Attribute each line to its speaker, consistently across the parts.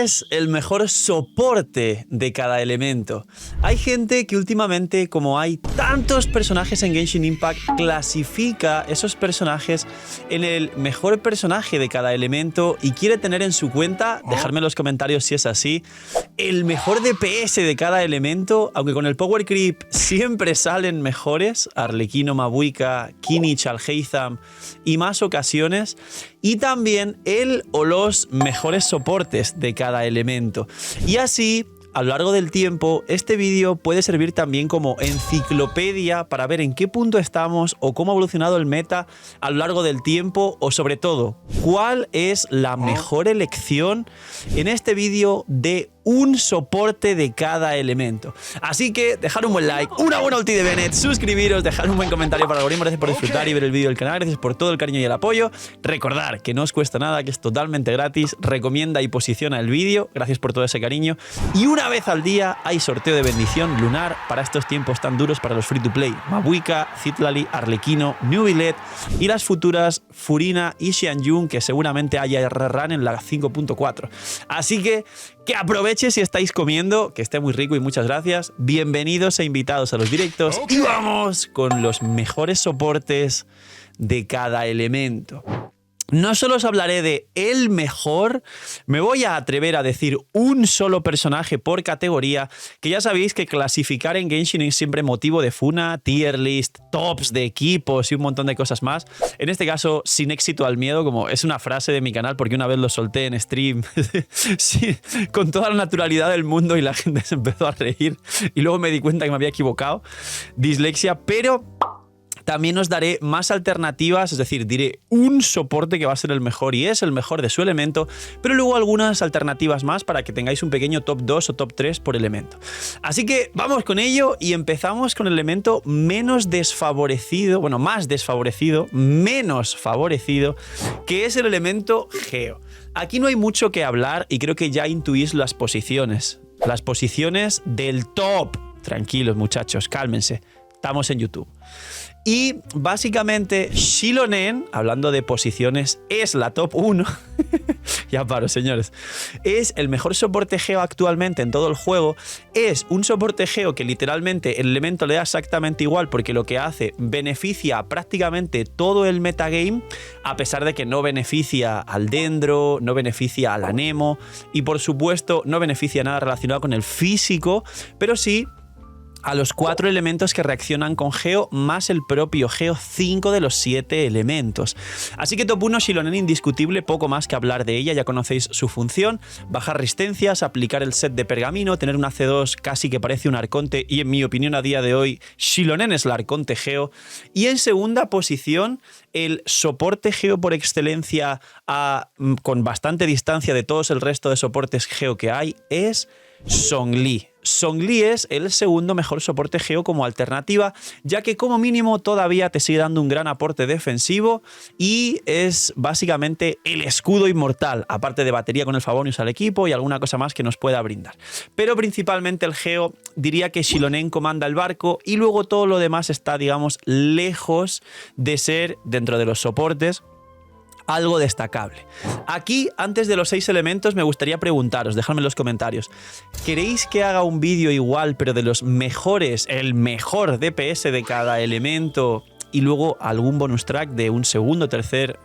Speaker 1: es el mejor soporte de cada elemento? Hay gente que últimamente, como hay tantos personajes en Genshin Impact, clasifica esos personajes en el mejor personaje de cada elemento y quiere tener en su cuenta, dejadme en los comentarios si es así, el mejor DPS de cada elemento, aunque con el Power Creep siempre salen mejores, Arlequino, Mabuika, Kinich, Alhaitham y más ocasiones, y también el o los mejores soportes de cada elemento. Y así, a lo largo del tiempo, este vídeo puede servir también como enciclopedia para ver en qué punto estamos o cómo ha evolucionado el meta a lo largo del tiempo, o sobre todo, cuál es la mejor elección en este vídeo de un soporte de cada elemento. Así que dejad un buen like, una buena ulti de Bennett, suscribiros, dejad un buen comentario para el algoritmo. Gracias por disfrutar y ver el vídeo del canal, gracias por todo el cariño y el apoyo. Recordad que no os cuesta nada, que es totalmente gratis, recomienda y posiciona el vídeo, gracias por todo ese cariño. Y una vez al día hay sorteo de bendición lunar para estos tiempos tan duros para los free to play. Mabuika, Citlali, Arlequino, Nubilet y las futuras Furina y Xianyun, que seguramente haya run en la 5.4. Así que aproveche si estáis comiendo, que esté muy rico y muchas gracias. Bienvenidos e invitados a los directos y vamos con los mejores soportes de cada elemento. No solo os hablaré de el mejor, me voy a atrever a decir un solo personaje por categoría, que ya sabéis que clasificar en Genshin es siempre motivo de funa, tier list, tops de equipos y un montón de cosas más. En este caso, sin éxito al miedo, como es una frase de mi canal porque una vez lo solté en stream sí, con toda la naturalidad del mundo y la gente se empezó a reír y luego me di cuenta que me había equivocado. Dislexia, pero también os daré más alternativas, es decir, diré un soporte que va a ser el mejor y es el mejor de su elemento, pero luego algunas alternativas más para que tengáis un pequeño top 2 o top 3 por elemento. Así que vamos con ello y empezamos con el elemento menos desfavorecido, bueno, más desfavorecido, menos favorecido, que es el elemento Geo. Aquí no hay mucho que hablar y creo que ya intuís las posiciones del top. Tranquilos, muchachos, cálmense, estamos en YouTube. Y básicamente Xilonen, hablando de posiciones, es la top 1. Ya paro, señores. Es el mejor soporte Geo actualmente en todo el juego. Es un soporte Geo que literalmente el elemento le da exactamente igual, porque lo que hace beneficia prácticamente todo el metagame, a pesar de que no beneficia al Dendro, no beneficia a la Nemo y por supuesto no beneficia nada relacionado con el físico, pero sí a los 4 elementos que reaccionan con Geo, más el propio Geo, 5 de los 7 elementos. Así que top 1, Xilonen indiscutible, poco más que hablar de ella, ya conocéis su función: bajar resistencias, aplicar el set de pergamino, tener una C2 casi que parece un arconte, y en mi opinión a día de hoy, Xilonen es el arconte Geo. Y en segunda posición, el soporte Geo por excelencia con bastante distancia de todos el resto de soportes Geo que hay, es Zhongli. Zhongli es el segundo mejor soporte Geo como alternativa, ya que como mínimo todavía te sigue dando un gran aporte defensivo y es básicamente el escudo inmortal, aparte de batería con el Favonius al equipo y alguna cosa más que nos pueda brindar. Pero principalmente el Geo, diría que Xilonen comanda el barco y luego todo lo demás está, digamos, lejos de ser, dentro de los soportes, algo destacable. Aquí, antes de los 6 elementos, me gustaría preguntaros, dejadme en los comentarios, ¿queréis que haga un vídeo igual, pero de los mejores, el mejor DPS de cada elemento, y luego algún bonus track de un segundo, tercer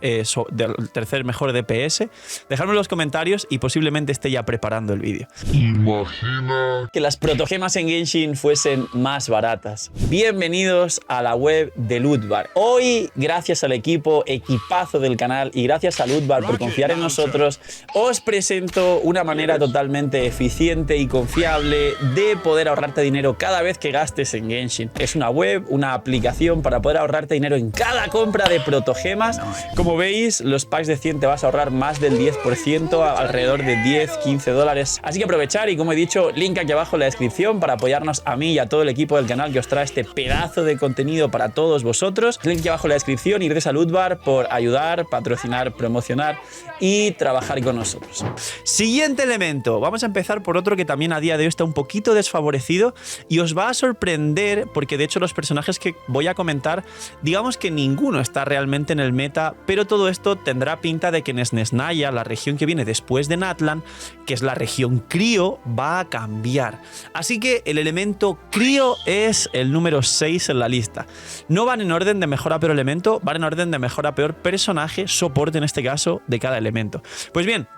Speaker 1: mejor DPS? Dejadme en los comentarios y posiblemente esté ya preparando el vídeo. Imagina que las protogemas en Genshin fuesen más baratas. Bienvenidos a la web de Lootbar. Hoy, gracias al equipazo del canal y gracias a Lootbar por confiar en nosotros, os presento una manera totalmente eficiente y confiable de poder ahorrarte dinero cada vez que gastes en Genshin. Es una web, una aplicación para poder ahorrar dinero en cada compra de protogemas. Como veis, los packs de 100 te vas a ahorrar más del 10%, alrededor de 10-15 dólares. Así que aprovechar y, como he dicho, link aquí abajo en la descripción para apoyarnos a mí y a todo el equipo del canal que os trae este pedazo de contenido para todos vosotros. Link aquí abajo en la descripción y gracias a Lootbar por ayudar, patrocinar, promocionar y trabajar con nosotros. Siguiente elemento. Vamos a empezar por otro que también a día de hoy está un poquito desfavorecido y os va a sorprender porque de hecho los personajes que voy a comentar Digamos que ninguno está realmente en el meta, pero todo esto tendrá pinta de que en Snezhnaya, la región que viene después de Natlan, que es la región crío, va a cambiar. Así que el elemento crío es el número 6 en la lista. No van en orden de mejor a peor elemento, van en orden de mejor a peor personaje, soporte en este caso, de cada elemento. Pues bien,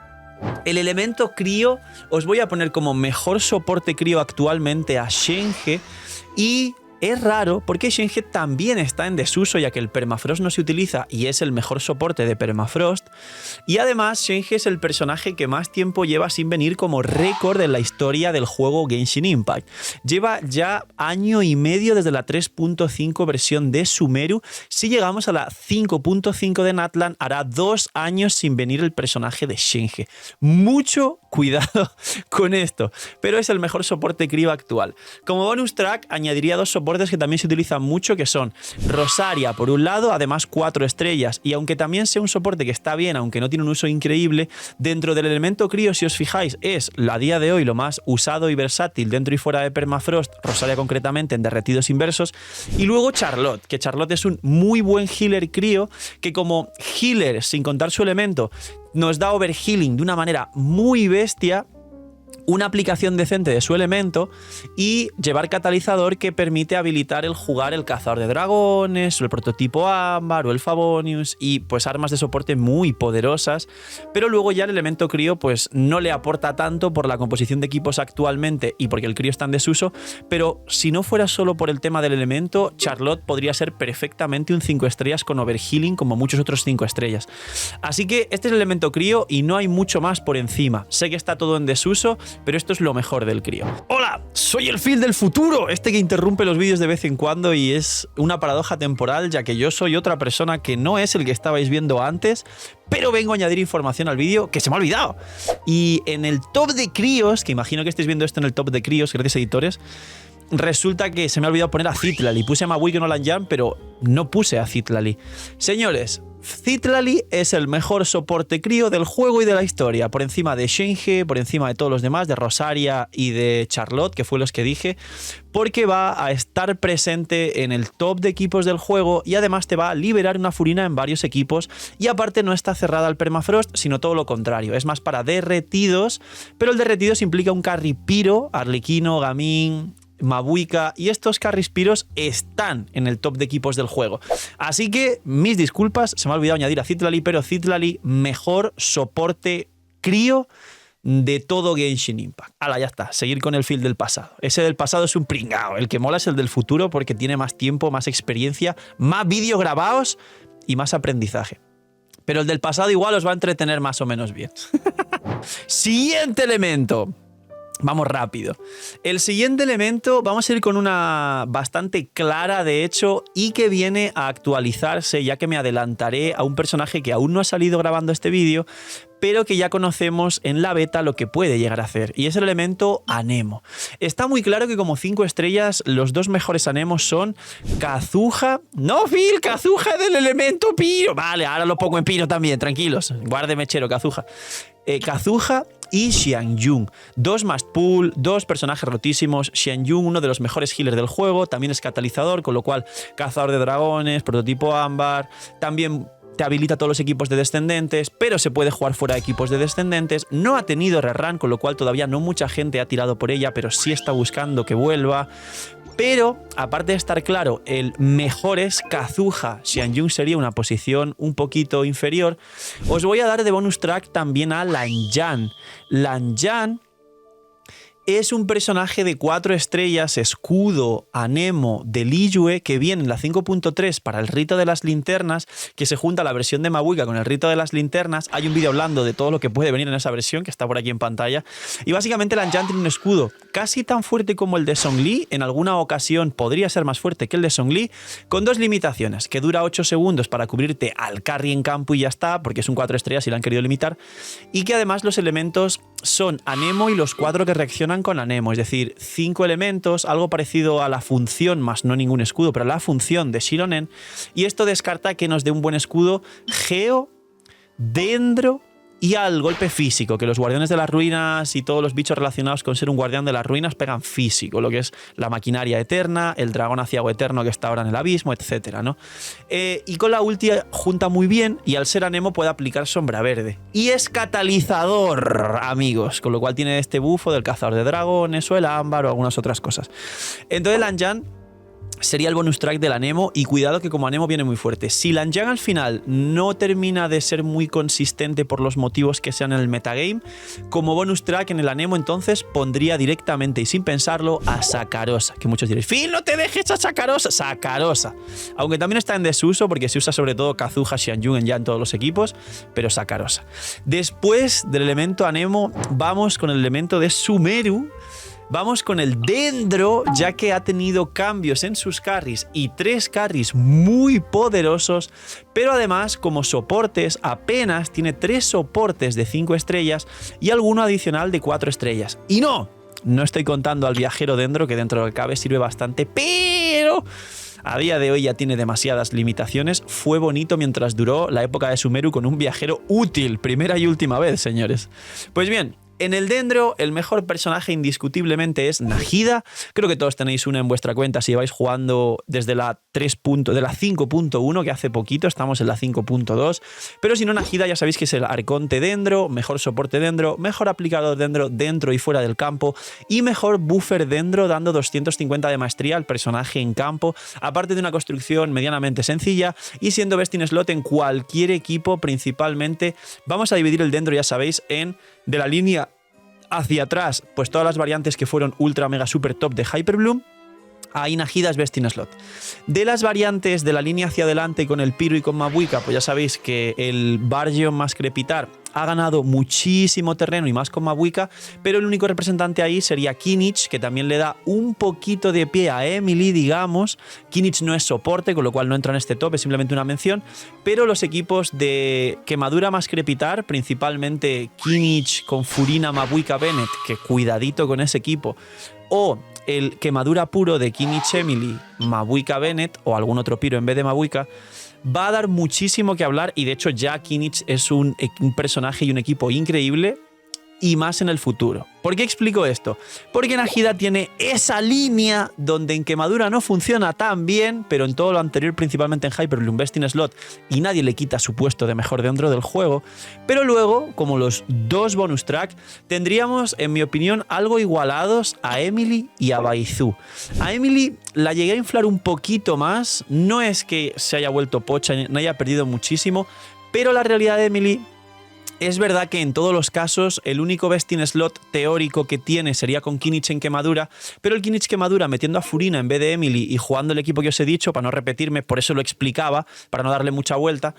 Speaker 1: el elemento crío os voy a poner como mejor soporte crío actualmente a Shenhe, y es raro porque Shenhe también está en desuso ya que el permafrost no se utiliza y es el mejor soporte de permafrost, y además Shenhe es el personaje que más tiempo lleva sin venir como récord en la historia del juego Genshin Impact. Lleva ya año y medio desde la 3.5 versión de Sumeru. Si llegamos a la 5.5 de Natlan, hará 2 años sin venir el personaje de Shenhe. Mucho cuidado con esto, pero es el mejor soporte crío actual. Como bonus track añadiría 2 soportes que también se utilizan mucho, que son Rosaria por un lado, además 4 estrellas, y aunque también sea un soporte que está bien, aunque no tiene un uso increíble, dentro del elemento crío, si os fijáis, es a día de hoy lo más usado y versátil dentro y fuera de permafrost, Rosaria concretamente en derretidos inversos, y luego Charlotte, que Charlotte es un muy buen healer crío, que como healer, sin contar su elemento, nos da overhealing de una manera muy bestia, una aplicación decente de su elemento y llevar catalizador que permite habilitar el jugar el cazador de dragones o el prototipo ámbar o el Favonius, y pues armas de soporte muy poderosas, pero luego ya el elemento crío pues no le aporta tanto por la composición de equipos actualmente y porque el crío está en desuso, pero si no fuera solo por el tema del elemento, Charlotte podría ser perfectamente un 5 estrellas con overhealing como muchos otros 5 estrellas. Así que este es el elemento crío y no hay mucho más por encima. Sé que está todo en desuso, pero esto es lo mejor del crío. ¡Hola! Soy el Phil del futuro, este que interrumpe los vídeos de vez en cuando, y es una paradoja temporal ya que yo soy otra persona que no es el que estabais viendo antes, pero vengo a añadir información al vídeo que se me ha olvidado. Y en el top de críos, que imagino que estéis viendo esto en el top de críos, gracias editores, resulta que se me ha olvidado poner a Citlali. Puse a Mabuiki no Lanyan, pero no puse a Citlali. Señores, Citlali es el mejor soporte crío del juego y de la historia, por encima de Shenhe, por encima de todos los demás, de Rosaria y de Charlotte, que fue los que dije, porque va a estar presente en el top de equipos del juego y además te va a liberar una furina en varios equipos, y aparte no está cerrada al permafrost, sino todo lo contrario, es más para derretidos, pero el derretidos implica un carry piro, Arlequino, Gaming, Mabuika, y estos carrispiros están en el top de equipos del juego. Así que mis disculpas, se me ha olvidado añadir a Citlali, pero Citlali mejor soporte crío de todo Genshin Impact. Hala, ya está, seguir con el Phil del pasado. Ese del pasado es un pringao, el que mola es el del futuro porque tiene más tiempo, más experiencia, más vídeos grabados y más aprendizaje. Pero el del pasado igual os va a entretener más o menos bien. Siguiente elemento. Vamos rápido. El siguiente elemento, vamos a ir con una bastante clara de hecho y que viene a actualizarse, ya que me adelantaré a un personaje que aún no ha salido grabando este vídeo, pero que ya conocemos en la beta lo que puede llegar a hacer, y es el elemento Anemo. Está muy claro que como 5 estrellas los dos mejores Anemos son Kazuha. No, Phil, Kazuha del elemento Piro. Vale, ahora lo pongo en Piro también, tranquilos. Guarde mechero, Kazuha. Kazuha y Xiangyun. 2 más pool, 2 personajes rotísimos. Xiangyun, uno de los mejores healers del juego, también es catalizador, con lo cual cazador de dragones, prototipo ámbar, también te habilita todos los equipos de descendentes, pero se puede jugar fuera de equipos de descendentes. No ha tenido rerun, con lo cual todavía no mucha gente ha tirado por ella, pero sí está buscando que vuelva. Pero, aparte de estar claro, el mejor es Kazuha. Xiangyun sería una posición un poquito inferior. Os voy a dar de bonus track también a Lanyan. Lanyan es un personaje de 4 estrellas, escudo, Anemo, de Liyue, que viene en la 5.3 para el rito de las linternas, que se junta la versión de Mabuika con el rito de las linternas. Hay un vídeo hablando de todo lo que puede venir en esa versión, que está por aquí en pantalla. Y básicamente Lanyan tiene un escudo casi tan fuerte como el de Zhongli, en alguna ocasión podría ser más fuerte que el de Zhongli, con 2 limitaciones, que dura 8 segundos para cubrirte al carry en campo y ya está, porque es un 4 estrellas y lo han querido limitar, y que además los elementos son Anemo y los 4 que reaccionan con Anemo, es decir, 5 elementos, algo parecido a la función, más no ningún escudo, pero la función de Shironen, y esto descarta que nos dé un buen escudo Geo, Dendro y al golpe físico, que los guardianes de las ruinas y todos los bichos relacionados con ser un guardián de las ruinas pegan físico, lo que es la maquinaria eterna, el dragón aciago eterno que está ahora en el abismo, etcétera, ¿no? Y con la ulti junta muy bien y al ser Anemo puede aplicar sombra verde. Y es catalizador, amigos, con lo cual tiene este bufo del cazador de dragones o el ámbar o algunas otras cosas. Entonces Lanjan sería el bonus track del Anemo y cuidado que como Anemo viene muy fuerte. Si Lanjan al final no termina de ser muy consistente por los motivos que sean en el metagame, como bonus track en el Anemo entonces pondría directamente y sin pensarlo a Sakarosa, que muchos diréis, Phil, no te dejes a Sakarosa. Sakarosa, aunque también está en desuso porque se usa sobre todo Kazuha, Xianyun ya en todos los equipos, pero Sakarosa. Después del elemento Anemo vamos con el elemento de Sumeru. Vamos con el Dendro, ya que ha tenido cambios en sus carries y 3 carries muy poderosos, pero además como soportes apenas tiene 3 soportes de 5 estrellas y alguno adicional de 4 estrellas. Y no estoy contando al viajero Dendro, que dentro del cabe sirve bastante, pero a día de hoy ya tiene demasiadas limitaciones. Fue bonito mientras duró la época de Sumeru con un viajero útil, primera y última vez, señores. Pues bien, en el Dendro, el mejor personaje indiscutiblemente es Nahida. Creo que todos tenéis una en vuestra cuenta si vais jugando desde la 5.1, que hace poquito, estamos en la 5.2. Pero si no, Nahida ya sabéis que es el arconte Dendro, mejor soporte Dendro, mejor aplicador Dendro dentro y fuera del campo y mejor buffer Dendro, dando 250 de maestría al personaje en campo, aparte de una construcción medianamente sencilla y siendo best in slot en cualquier equipo. Principalmente vamos a dividir el Dendro, ya sabéis, en de la línea hacia atrás, pues todas las variantes que fueron ultra mega super top de Hyper Bloom, ahí Nahida es best in slot. De las variantes de la línea hacia adelante con el Piro y con Mabuika, pues ya sabéis que el Bargeon más Crepitar ha ganado muchísimo terreno y más con Mabuika, pero el único representante ahí sería Kinich, que también le da un poquito de pie a Emily, digamos. Kinich no es soporte, con lo cual no entra en este top, es simplemente una mención, pero los equipos de Quemadura más Crepitar, principalmente Kinich con Furina, Mabuika, Bennett, que cuidadito con ese equipo, o el Quemadura puro de Kinich, Emily, Mabuika, Bennett o algún otro Piro en vez de Mabuika, va a dar muchísimo que hablar y de hecho ya Kinich es un personaje y un equipo increíble y más en el futuro. ¿Por qué explico esto? Porque Nahida tiene esa línea donde en Quemadura no funciona tan bien, pero en todo lo anterior, principalmente en Hyper Bloom, best in slot, y nadie le quita su puesto de mejor dentro del juego. Pero luego, como los 2 bonus track, tendríamos, en mi opinión, algo igualados a Emily y a Baizu. A Emily la llegué a inflar un poquito más, no es que se haya vuelto pocha, no haya perdido muchísimo, pero la realidad de Emily es verdad que en todos los casos el único best in slot teórico que tiene sería con Kinich en Quemadura, pero el Kinich Quemadura metiendo a Furina en vez de Emily y jugando el equipo que os he dicho, para no repetirme, por eso lo explicaba, para no darle mucha vuelta,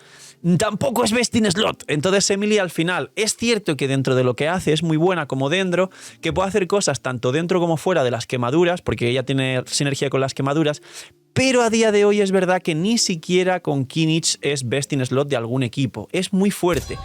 Speaker 1: tampoco es best in slot. Entonces Emily al final es cierto que dentro de lo que hace es muy buena como Dendro, que puede hacer cosas tanto dentro como fuera de las quemaduras, porque ella tiene sinergia con las quemaduras, pero a día de hoy es verdad que ni siquiera con Kinich es best in slot de algún equipo. Es muy fuerte,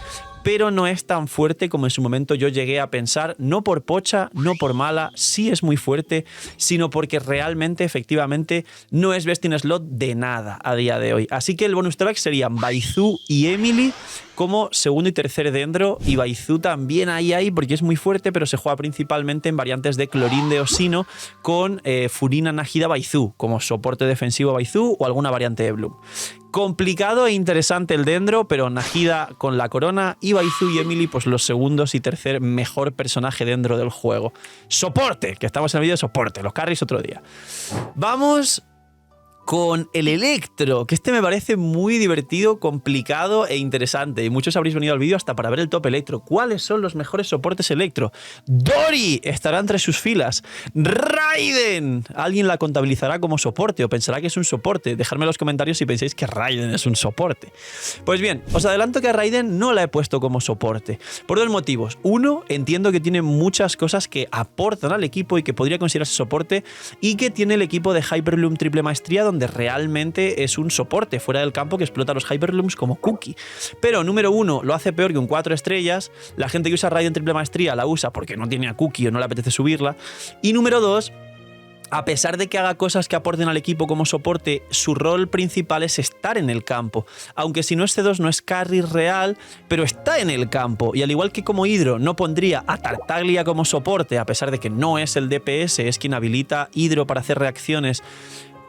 Speaker 1: pero no es tan fuerte como en su momento yo llegué a pensar, no por pocha, no por mala, sí es muy fuerte, sino porque realmente, efectivamente, no es best in slot de nada a día de hoy. Así que el bonus track serían Baizu y Emily como segundo y tercer Dendro, y Baizu también ahí porque es muy fuerte, pero se juega principalmente en variantes de Clorín de Osino con Furina, Nahida, Baizu, como soporte defensivo Baizu o alguna variante de Bloom. Complicado e interesante el Dendro, pero Nahida con la corona y Baizu y Emily pues los segundos y tercer mejor personaje Dendro del juego. Soporte, que estamos en el vídeo de soporte, los carries otro día. Vamos con el Electro, que este me parece muy divertido, complicado e interesante. Y muchos habréis venido al vídeo hasta para ver el top Electro. ¿Cuáles son los mejores soportes Electro? Dori estará entre sus filas. Raiden, ¿alguien la contabilizará como soporte o pensará que es un soporte? Dejadme en los comentarios si pensáis que Raiden es un soporte. Pues bien, os adelanto que a Raiden no la he puesto como soporte. Por 2 motivos. Uno, entiendo que tiene muchas cosas que aportan al equipo y que podría considerarse soporte, y que tiene el equipo de Hyper Bloom triple maestría, donde realmente es un soporte fuera del campo que explota los Hyperlooms como cookie. Pero número 1, lo hace peor que un 4 estrellas. La gente que usa Raiden triple maestría la usa porque no tiene a cookie o no le apetece subirla. Y número 2, a pesar de que haga cosas que aporten al equipo como soporte, su rol principal es estar en el campo. Aunque si no es C2 no es carry real, pero está en el campo. Y al igual que como Hydro no pondría a Tartaglia como soporte, a pesar de que no es el DPS, es quien habilita Hydro para hacer reacciones,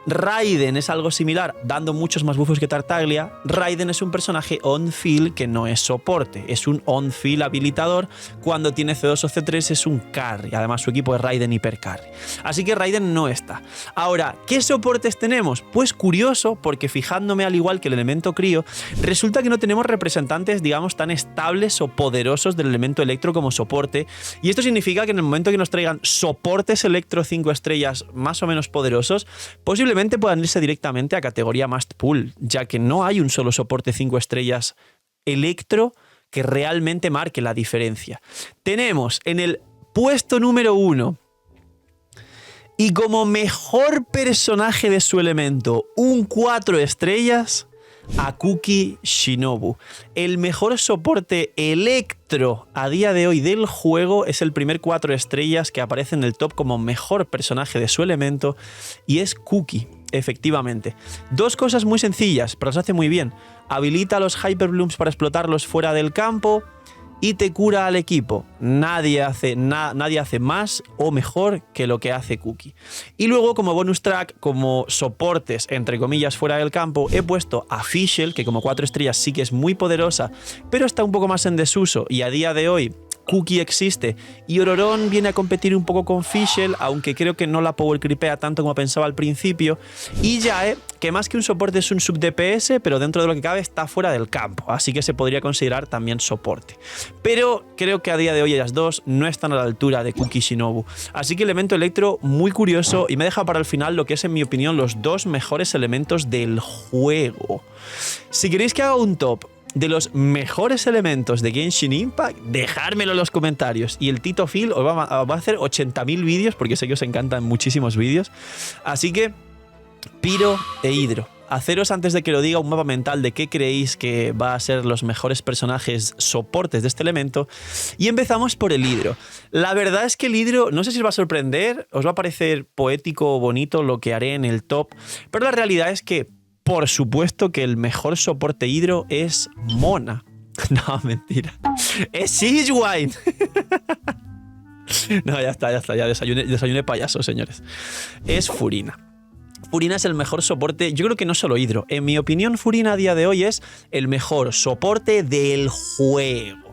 Speaker 1: Raiden es algo similar, dando muchos más buffos que Tartaglia. Raiden es un personaje on-field que no es soporte, es un on-field habilitador. Cuando tiene C2 o C3 es un carry, además su equipo es Raiden Hyper Carry. Así que Raiden no está. Ahora, ¿qué soportes tenemos? Pues curioso, porque fijándome al igual que el elemento crío, resulta que no tenemos representantes, digamos, tan estables o poderosos del elemento electro como soporte. Y esto significa que en el momento que nos traigan soportes electro 5 estrellas más o menos poderosos, posiblemente puedan irse directamente a categoría Must Pull, ya que no hay un solo soporte 5 estrellas electro que realmente marque la diferencia. Tenemos en el puesto número 1 y como mejor personaje de su elemento, un 4 estrellas, a Kuki Shinobu. El mejor soporte electro a día de hoy del juego, es el primer 4 estrellas que aparece en el top como mejor personaje de su elemento, y es Kuki, efectivamente. Dos cosas muy sencillas, pero las hace muy bien. Habilita los Hyper Blooms para explotarlos fuera del campo y te cura al equipo. Nadie hace más o mejor que lo que hace Kuki. Y luego, como bonus track, como soportes, entre comillas, fuera del campo, he puesto a Fischl, que como 4 estrellas sí que es muy poderosa, pero está un poco más en desuso, y a día de hoy Kuki existe y Ororón viene a competir un poco con Fischl, aunque creo que no la power creepea tanto como pensaba al principio, y Yae, que más que un soporte es un sub DPS, pero dentro de lo que cabe está fuera del campo, así que se podría considerar también soporte. Pero creo que a día de hoy ellas dos no están a la altura de Kuki Shinobu, así que elemento electro muy curioso, y me deja para el final lo que es, en mi opinión, los dos mejores elementos del juego. Si queréis que haga un top de los mejores elementos de Genshin Impact, dejármelo en los comentarios. Y el Tito Phil os va a hacer 80.000 vídeos, porque sé que os encantan muchísimos vídeos. Así que, Pyro e Hydro, haceros, antes de que lo diga, un mapa mental de qué creéis que va a ser los mejores personajes soportes de este elemento. Y empezamos por el Hydro. La verdad es que el Hydro, no sé si os va a sorprender, os va a parecer poético o bonito lo que haré en el top, pero la realidad es que, por supuesto, que el mejor soporte Hydro es Mona. No, mentira. Es Sigewinne. No, ya está. Ya desayuné payaso, señores. Es Furina. Furina es el mejor soporte, yo creo que no solo Hydro. En mi opinión, Furina a día de hoy es el mejor soporte del juego.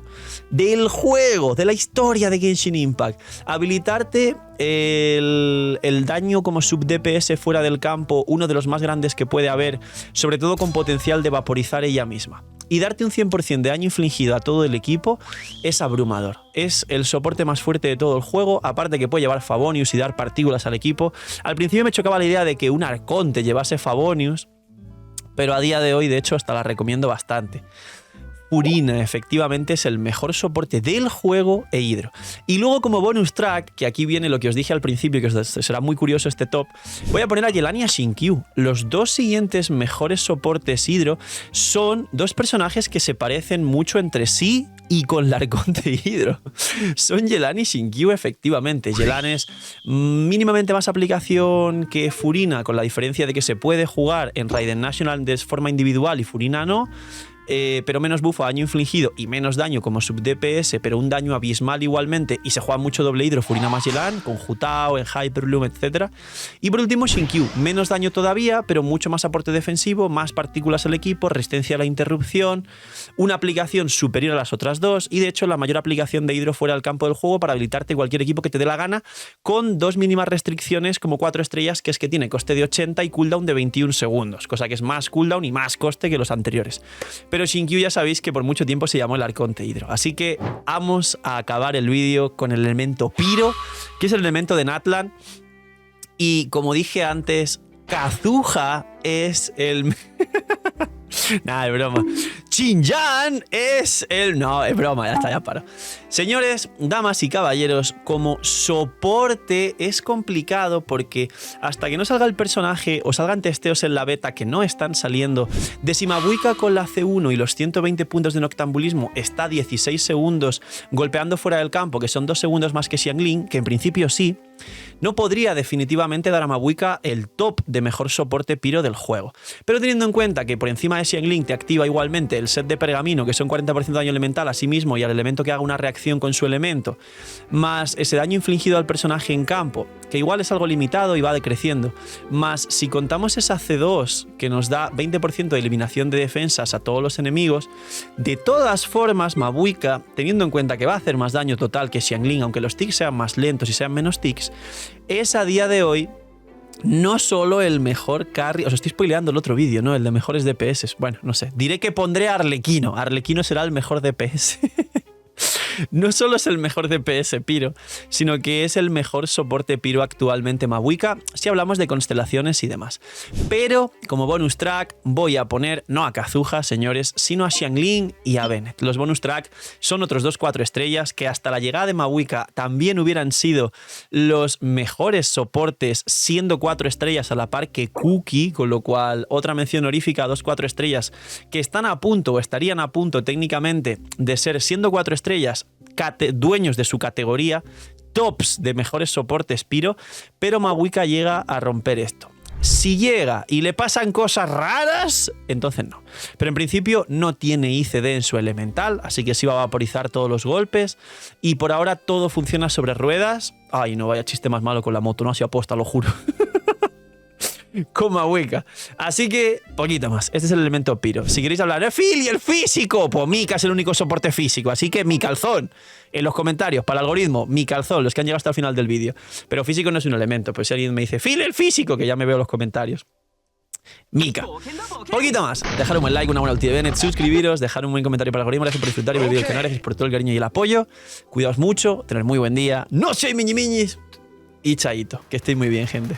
Speaker 1: De la historia de Genshin Impact. Habilitarte el daño como sub DPS fuera del campo, uno de los más grandes que puede haber, sobre todo con potencial de vaporizar ella misma. Y darte un 100% de daño infligido a todo el equipo es abrumador. Es el soporte más fuerte de todo el juego, aparte que puede llevar Favonius y dar partículas al equipo. Al principio me chocaba la idea de que un Arconte llevase Favonius, pero a día de hoy, de hecho, hasta la recomiendo bastante. Furina efectivamente es el mejor soporte del juego e Hydro. Y luego, como bonus track, que aquí viene lo que os dije al principio, que os será muy curioso este top, voy a poner a Yelan y a Xingqiu. Los dos siguientes mejores soportes Hydro son dos personajes que se parecen mucho entre sí y con la Arconte Hydro. Son Yelan y Xingqiu, efectivamente. Yelan es mínimamente más aplicación que Furina, con la diferencia de que se puede jugar en Raiden National de forma individual y Furina no. Pero menos buff a daño infligido y menos daño como sub DPS, pero un daño abismal igualmente, y se juega mucho doble Hydro, Furina más Yelan, con Jutao, en Hyper Bloom, etc. Y por último Xingqiu, menos daño todavía, pero mucho más aporte defensivo, más partículas al equipo, resistencia a la interrupción, una aplicación superior a las otras dos, y de hecho la mayor aplicación de Hydro fuera del campo del juego para habilitarte cualquier equipo que te dé la gana, con dos mínimas restricciones como 4 estrellas, que es que tiene coste de 80 y cooldown de 21 segundos, cosa que es más cooldown y más coste que los anteriores. Pero Xingqiu ya sabéis que por mucho tiempo se llamó el Arconte Hydro. Así que vamos a acabar el vídeo con el elemento Pyro, que es el elemento de Natlan. Y como dije antes, Kazuha es el... Nada, es broma. Xinjiang es el... No, es broma, ya está, ya paro. Señores, damas y caballeros, como soporte es complicado porque hasta que no salga el personaje o salgan testeos en la beta, que no están saliendo, Decimabuika con la C1 y los 120 puntos de noctambulismo está 16 segundos golpeando fuera del campo, que son 2 segundos más que Xiangling, que en principio sí. no podría definitivamente dar a Mabuika el top de mejor soporte piro del juego. Pero teniendo en cuenta que por encima de Xiangling te activa igualmente el set de pergamino, que son 40% de daño elemental a sí mismo y al elemento que haga una reacción con su elemento, más ese daño infligido al personaje en campo, que igual es algo limitado y va decreciendo, más si contamos esa C2 que nos da 20% de eliminación de defensas a todos los enemigos, de todas formas Mabuika, teniendo en cuenta que va a hacer más daño total que Xiangling, aunque los ticks sean más lentos y sean menos ticks, es a día de hoy no solo el mejor carry. Os estoy spoileando el otro vídeo, ¿no? El de mejores DPS. Bueno, no sé. Diré que pondré a Arlequino. Arlequino será el mejor DPS. No solo es el mejor DPS piro, sino que es el mejor soporte piro actualmente Mabuika, si hablamos de constelaciones y demás. Pero, como bonus track, voy a poner no a Kazuha, señores, sino a Xiangling y a Bennett. Los bonus track son otros 2 4 estrellas que hasta la llegada de Mabuika también hubieran sido los mejores soportes, siendo 4 estrellas a la par que Kuki, con lo cual otra mención honorífica a 2 4 estrellas que están a punto o estarían a punto técnicamente de ser, siendo 4 estrellas, dueños de su categoría, tops de mejores soportes piro, pero Mabuika llega a romper esto. Si llega y le pasan cosas raras, entonces no. Pero en principio no tiene ICD en su elemental, así que sí va a vaporizar todos los golpes. Y por ahora todo funciona sobre ruedas. Ay, no, vaya chiste más malo con la moto, no ha sido aposta, lo juro. Con Mabuika. Así que, poquito más. Este es el elemento piro. Si queréis hablar de Phil y el físico, pues Mika es el único soporte físico. Así que mi calzón. En los comentarios, para el algoritmo, mi calzón, los que han llegado hasta el final del vídeo. Pero físico no es un elemento. Pues si alguien me dice, Phil el físico, que ya me veo en los comentarios. Mika. Poquito más. Dejar un buen like, una buena ulti de Bennett, suscribiros, dejar un buen comentario para el algoritmo. Gracias por disfrutar y ver el vídeo, gracias por todo el cariño y el apoyo. Cuidaos mucho, tener muy buen día. No soy miñi miñis. Y chaito. Que estéis muy bien, gente.